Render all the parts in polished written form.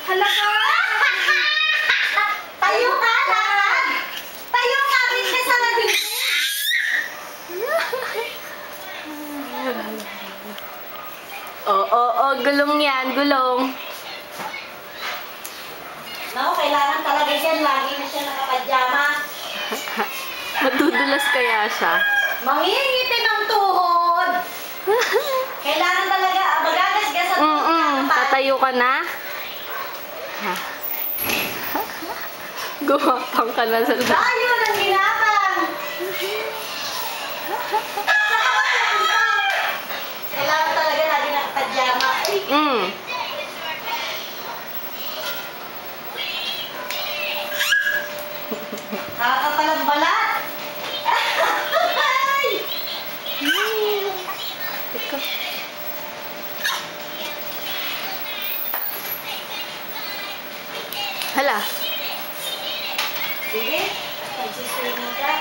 Hala ka! Tayo ka lang! Tayo ka rin siya sa naging. Oo, gulong yan, gulong. Naku, kailangan talaga yan. Lagi na siya nakapadyama. Madudulas kaya siya. Mangingitim ang tuhod. Kailangan talaga magagasgas ang tuhod. Tatayo ka na? Ha? Gumapang ka na sa lahat. Tayo ng ginapang. Kailangan talaga lagi nakapadyama. Nakakapalang balat. Hala. Sige, magsiswimming ka.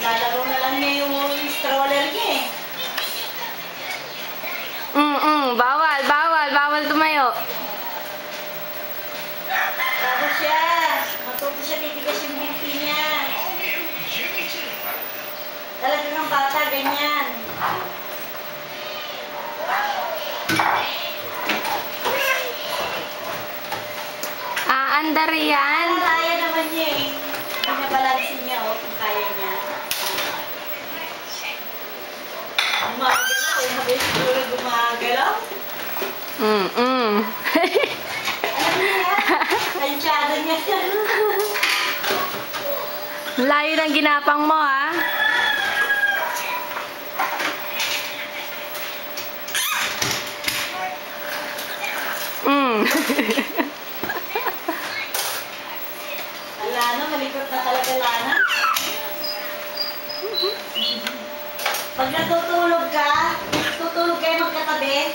Lalaro na lang niya yung stroller niya eh. Bawal tumayo. Bago siya. Matuto siya titigas yung binti niya. Talagang ang bata, ganyan. Andar yan. Kaya naman niya eh. Binabalansin niya kung kaya niya. Gumagalaw eh. Habis siguro gumagalaw. Alam niya yan. Tansyado niya yan. Layo ng ginapang mo, ha? Lana, malikot na talaga Lana. Pag natutulog ka, tutulog kayo magkatabi,